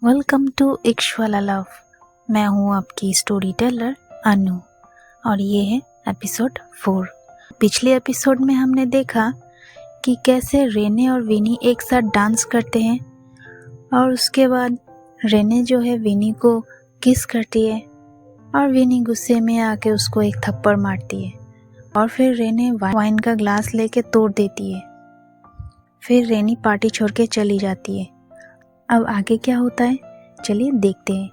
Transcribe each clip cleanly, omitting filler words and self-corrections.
Welcome to इश्क वाला love. मैं हूँ आपकी स्टोरी टेलर अनु और ये है एपिसोड 4। पिछले एपिसोड में हमने देखा कि कैसे रेने और विनी एक साथ डांस करते हैं और उसके बाद रेने जो है विनी को किस करती है और विनी गुस्से में आके उसको एक थप्पड़ मारती है और फिर रेने वाइन का ग्लास लेके तोड़ देती है। फिर रेनी पार्टी छोड़ के चली जाती है। अब आगे क्या होता है चलिए देखते हैं।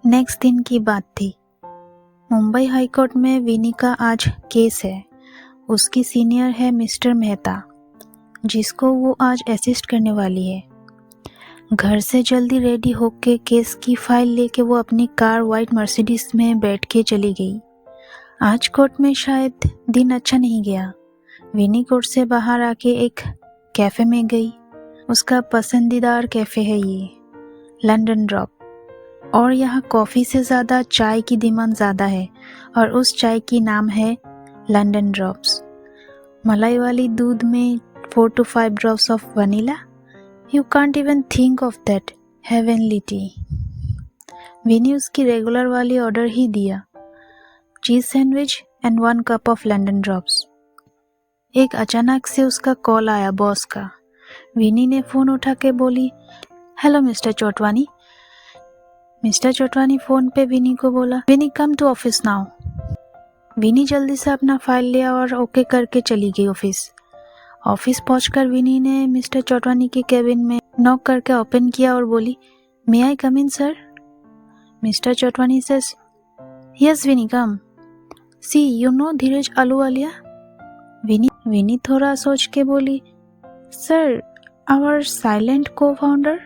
नेक्स्ट दिन की बात थी। मुंबई हाई कोर्ट में विनी का आज केस है। उसकी सीनियर है मिस्टर मेहता, जिसको वो आज असिस्ट करने वाली है। घर से जल्दी रेडी होके केस की फाइल लेके वो अपनी कार वाइट मर्सिडीज में बैठ के चली गई। आज कोर्ट में शायद दिन अच्छा नहीं गया। विनी कोर्ट से बाहर आके एक कैफे में गई। उसका पसंदीदार कैफे है ये लंदन ड्रॉप, और यहाँ कॉफ़ी से ज़्यादा चाय की डिमांड ज़्यादा है और उस चाय की नाम है लंदन ड्रॉप्स। मलाई वाली दूध में 4 to 5 drops of vanilla. You can't even think of that heavenly tea. Vini उसकी रेगुलर वाली ऑर्डर ही दिया, cheese sandwich and 1 cup of London drops. एक अचानक से उसका कॉल आया बॉस का। विनी ने फ़ोन उठा के बोली, hello mister Chotwani. Mister Chotwani phone पे विनी को बोला, विनी कम टू ऑफिस नाउ। विनी जल्दी से अपना फाइल लिया और ओके करके चली गई ऑफिस पहुंचकर विनी ने मिस्टर चोटवानी के केबिन में नॉक करके ओपन किया और बोली, may I come in sir. Mister Chotwani says, yes Vini come. See you know Dheeraj Ahluwalia. Vini थोड़ा सोच के बोली, sir our silent co founder.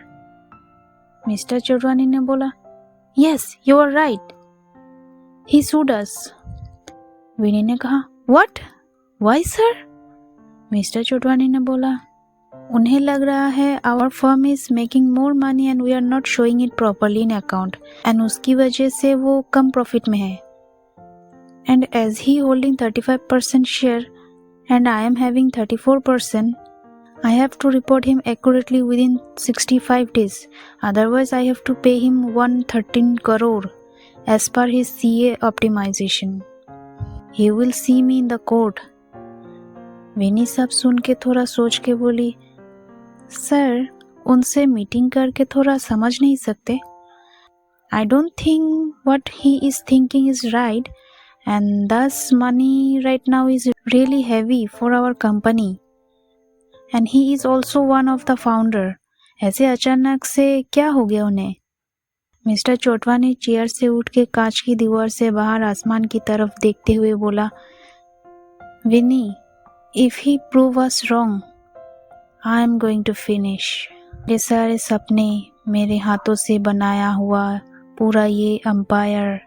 Mister Chotwani ने बोला, yes you are right, he sued us. Vini ने कहा, what why sir. Mister Chotwani ने बोला, उन्हें लग रहा है our firm is making more money and we are not showing it properly in account and उसकी वजह से वो कम प्रॉफिट में है। And as he holding 35% share and I am having 34%, I have to report him accurately within 65 days. Otherwise, I have to pay him 113 crore as per his CA optimization. He will see me in the court. विनी सब सुन के थोड़ा सोच के बोली, sir उनसे meeting करके थोड़ा समझ नहीं सकते? I don't think what he is thinking is right. And thus money right now is really heavy for our company. And he is also one of the founder. ऐसे अचानक से क्या हो गया उन्हें? मिस्टर चोटवानी चेयर से उठ के कांच की दीवार से बाहर आसमान की तरफ देखते हुए बोला, विनी, if he prove us wrong, I am going to finish. ये सारे सपने, मेरे हाथों से बनाया हुआ पूरा ये एम्पायर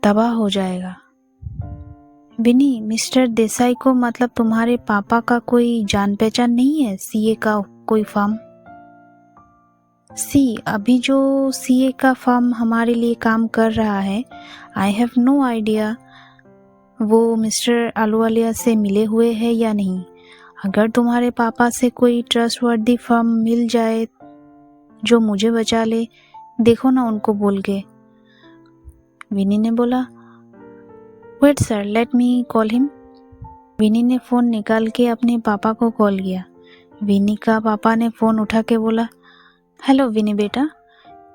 तबाह हो जाएगा। विनी, मिस्टर देसाई को मतलब तुम्हारे पापा का कोई जान पहचान नहीं है सीए का कोई फर्म? सी अभी जो सीए का फर्म हमारे लिए काम कर रहा है, आई हैव नो आइडिया वो मिस्टर अहलूवालिया से मिले हुए हैं या नहीं। अगर तुम्हारे पापा से कोई ट्रस्टवर्दी फर्म मिल जाए जो मुझे बचा ले, देखो ना उनको बोल के। विनी ने बोला, wait sir let me call him. Vini ने फ़ोन निकाल के अपने पापा को कॉल किया। विनी का पापा ने फ़ोन उठा के बोला, हेलो विनी बेटा,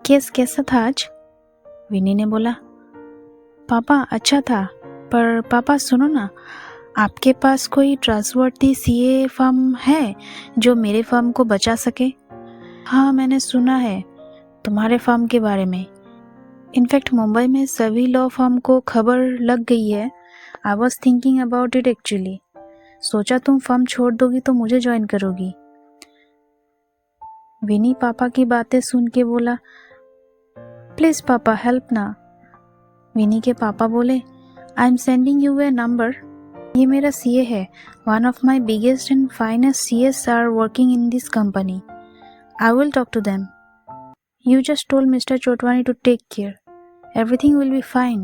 केस कैसा था आज? विनी ने बोला, पापा अच्छा था, पर पापा सुनो ना, आपके पास कोई ट्रस्टवर्दी सीए फर्म है जो मेरे फर्म को बचा सके? हाँ मैंने सुना है तुम्हारे फर्म के बारे में। इनफैक्ट मुंबई में सभी लॉ फर्म को खबर लग गई है। I was thinking about it actually. सोचा तुम फर्म छोड़ दोगी तो मुझे ज्वाइन करोगी। विनी पापा की बातें सुन के बोला, प्लीज़ पापा हेल्प ना। विनी के पापा बोले, I am sending you a number. ये मेरा सीए है। One of my biggest and finest CS are working in this company. I will talk to them. You just told Mr. Chotwani to take care. Everything will be fine.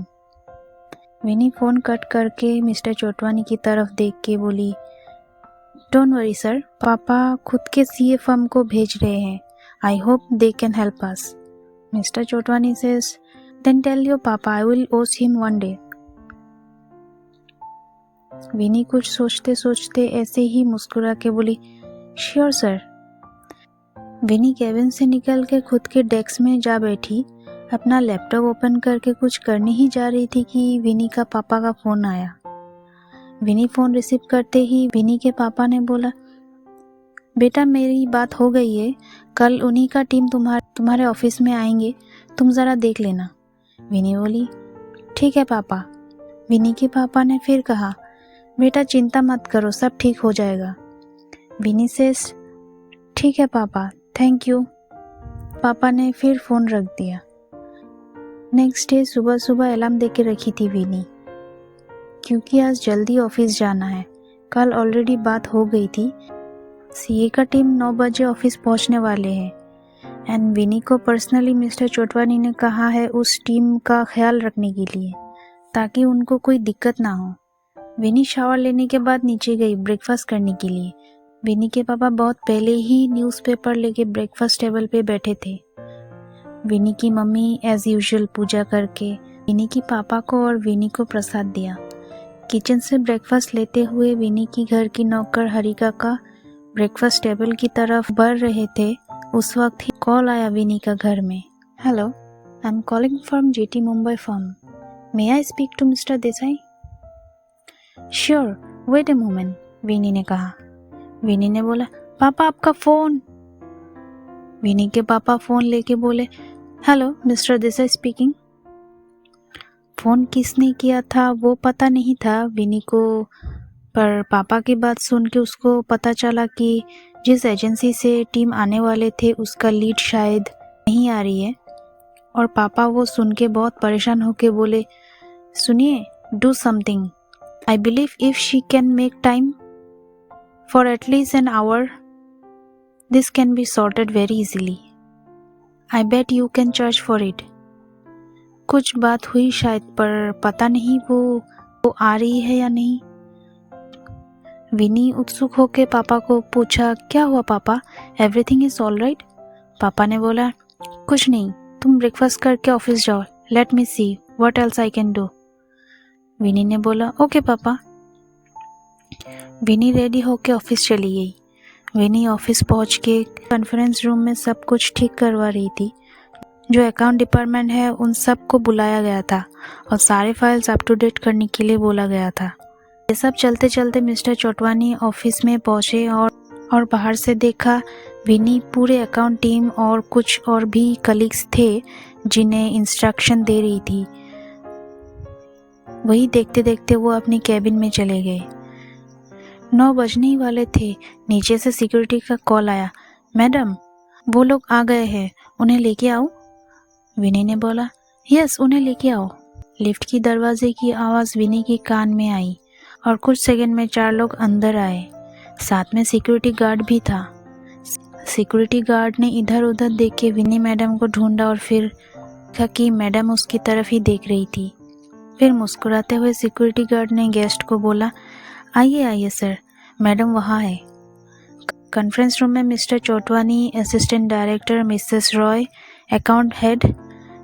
Vini phone cut करके mister Chotwani की तरफ देख के बोली, don't worry sir, पापा खुद के CA firm को भेज रहे हैं। I hope they can help us. Mr. Chotwani says, then tell your papa I will owe him one day. विनी कुछ सोचते सोचते ऐसे ही मुस्कुरा के बोली, श्योर सर। विनी केबिन से निकल के खुद के डेस्क में जा बैठी। अपना लैपटॉप ओपन करके कुछ करने ही जा रही थी कि विनी का पापा का फ़ोन आया। विनी फ़ोन रिसीव करते ही विनी के पापा ने बोला, बेटा मेरी बात हो गई है, कल उन्हीं का टीम तुम्हारे ऑफिस में आएंगे, तुम ज़रा देख लेना। विनी बोली, ठीक है पापा। विनी के पापा ने फिर कहा, बेटा चिंता मत करो, सब ठीक हो जाएगा। विनी सेस, ठीक है पापा, थैंक यू। पापा ने फिर फ़ोन रख दिया। नेक्स्ट डे सुबह सुबह अलार्म दे के रखी थी विनी, क्योंकि आज जल्दी ऑफिस जाना है। कल ऑलरेडी बात हो गई थी। सीए का टीम 9 बजे ऑफिस पहुंचने वाले हैं एंड विनी को पर्सनली मिस्टर चोटवानी ने कहा है उस टीम का ख्याल रखने के लिए, ताकि उनको कोई दिक्कत ना हो। विनी शावर लेने के बाद नीचे गई ब्रेकफास्ट करने के लिए। विनी के पापा बहुत पहले ही न्यूज़पेपर लेके ब्रेकफास्ट टेबल पे बैठे थे। विनी की मम्मी एज यूजुअल पूजा करके विनी की पापा को और विनी को प्रसाद दिया। किचन से ब्रेकफास्ट लेते हुए विनी की घर की नौकर हरिका का ब्रेकफास्ट टेबल की तरफ बढ़ रहे थे। उस वक्त ही कॉल आया विनी का घर में। Hello, I am calling from GT Mumbai firm, may I speak to mister Desai? Sure, wait a moment, Vini ने कहा। विनी ने बोला, पापा आपका फ़ोन। विनी के पापा फ़ोन लेके बोले, hello mister Desai speaking. Phone किसने किया था वो पता नहीं था विनी को, पर पापा की बात सुन के उसको पता चला कि जिस एजेंसी से टीम आने वाले थे उसका लीड शायद नहीं आ रही है। और पापा वो सुन के बहुत परेशान होके बोले, सुनिए, do something. I believe if she can make time for at least an hour, this can be sorted very easily. I bet you can charge for it. कुछ बात हुई शायद, पर पता नहीं वो आ रही है या नहीं। विनी उत्सुक होकर पापा को पूछा, क्या हुआ पापा, एवरीथिंग इज ऑल राइट? पापा ने बोला, कुछ नहीं, तुम ब्रेकफास्ट करके ऑफिस जाओ, let me see what else I can do. Vini ने बोला, ओके पापा। विनी रेडी होकर ऑफिस चली गई। विनी ऑफिस पहुंच के कॉन्फ्रेंस रूम में सब कुछ ठीक करवा रही थी। जो अकाउंट डिपार्टमेंट है उन सब को बुलाया गया था और सारे फाइल्स अप टू डेट करने के लिए बोला गया था। ये सब चलते चलते मिस्टर चोटवानी ऑफिस में पहुंचे और बाहर से देखा विनी पूरे अकाउंट टीम और कुछ और भी कलीग्स थे जिन्हें इंस्ट्रक्शन दे रही थी। वही देखते देखते वो अपनी कैबिन में चले गए। 9 बजने ही वाले थे। नीचे से सिक्योरिटी का कॉल आया, मैडम वो लोग आ गए हैं, उन्हें लेके आओ। विनी ने बोला, यस उन्हें लेके आओ। लिफ्ट की दरवाजे की आवाज़ विनी के कान में आई और कुछ सेकंड में 4 लोग अंदर आए। साथ में सिक्योरिटी गार्ड भी था। सिक्योरिटी गार्ड ने इधर उधर देख के विनी मैडम को ढूंढा और फिर कहा कि मैडम उसकी तरफ ही देख रही थी। फिर मुस्कुराते हुए सिक्योरिटी गार्ड ने गेस्ट को बोला, आइए आइए सर, मैडम वहाँ है। कॉन्फ्रेंस रूम में mister Chotwani, assistant director Mrs Roy, account head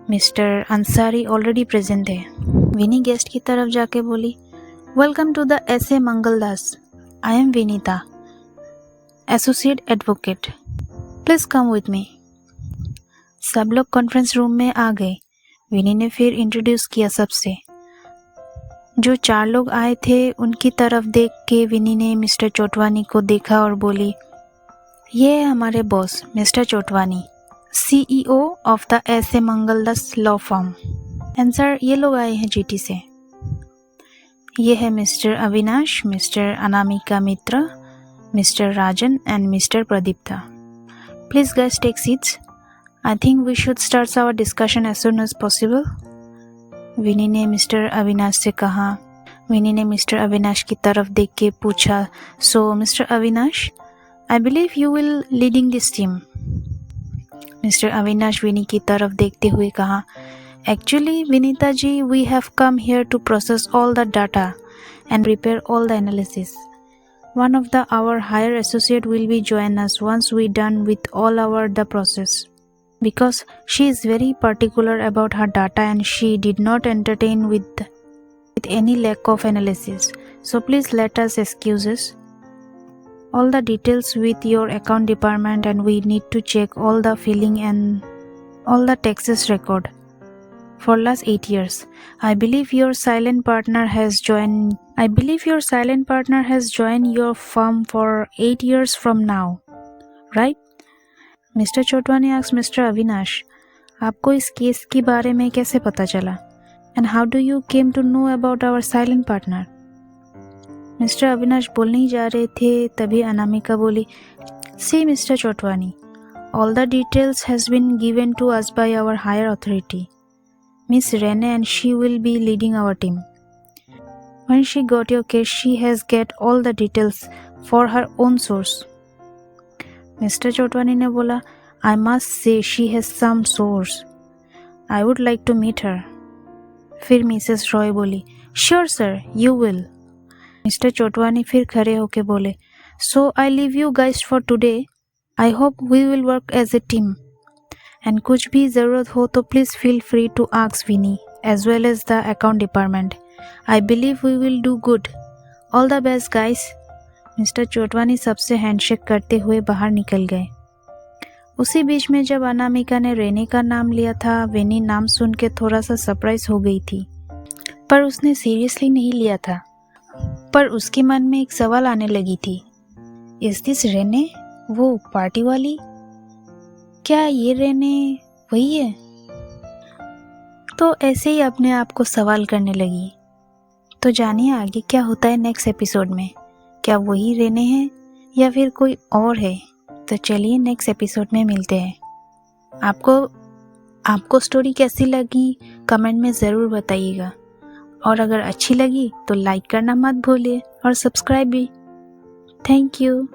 mister Ansari already present है। विनी गेस्ट की तरफ जाके बोली, welcome to the S A. Mangaldas, I am Vinita, associate advocate, please come with me. सब लोग कॉन्फ्रेंस रूम में आ गए। विनी ने फिर इंट्रोड्यूस किया सबसे। जो 4 लोग आए थे उनकी तरफ देख के विनी ने मिस्टर चोटवानी को देखा और बोली, ये है हमारे boss mister Chotwani, CEO of the S A. Mangaldas law firm. And sir ये लोग आए हैं जीटी से। ये है mister Avinash, mister Anamika Mitra, mister Rajan and mister Pradipta. Please guys take seats, I think we should start our discussion as soon as possible. Vini ने mister Avinash से कहा। विनी ने मिस्टर अविनाश की तरफ देख के पूछा, so mister Avinash, I believe you will leading this team. Mister Avinash Vini की तरफ देखते हुए कहा, actually Vinita ji, we have come here to process all the data and prepare all the analysis. One of our higher associate will be join us once we done with all the process. Because she is very particular about her data and she did not entertain with any lack of analysis. So please let us excuse us. All the details with your account department and we need to check all the filling and all the taxes record for last 8 years. I believe your silent partner has joined your firm for 8 years from now, right? Mr. Chotwani asked Mr. Avinash, आपको इस case के बारे में कैसे पता चला? And how do you came to know about our silent partner? Mr. Avinash बोलने ही जा रहे थे, तभी अनामिका बोली, See Mr. Chotwani, all the details has been given to us by our higher authority, Miss Rene, and she will be leading our team. When she got your case, she has get all the details for her own source. Mr. Chotwani ने बोला, I must say she has some source. I would like to meet her. फिर Mrs Roy बोली, Sure sir, you will. Mr. Chotwani फिर खड़े होके बोले, So I leave you guys for today. I hope we will work as a team. And कुछ भी ज़रूरत हो तो please feel free to ask Vinny as well as the account department. I believe we will do good. All the best guys. Mister Chotwani सबसे handshake करते हुए बाहर निकल गए। उसी बीच में जब अनामिका ने रेनी का नाम लिया था, विनी नाम सुन के थोड़ा सा सरप्राइज हो गई थी, पर उसने सीरियसली नहीं लिया था। पर उसके मन में एक सवाल आने लगी थी, इज दिस रेने, वो पार्टी वाली? क्या ये रेने वही है? तो ऐसे ही अपने आप को सवाल करने लगी। तो जानिए आगे क्या होता है नेक्स्ट एपिसोड में। क्या वही रेने हैं या फिर कोई और है? तो चलिए नेक्स्ट एपिसोड में मिलते हैं। आपको स्टोरी कैसी लगी कमेंट में ज़रूर बताइएगा, और अगर अच्छी लगी तो लाइक करना मत भूलिए और सब्सक्राइब भी। Thank you.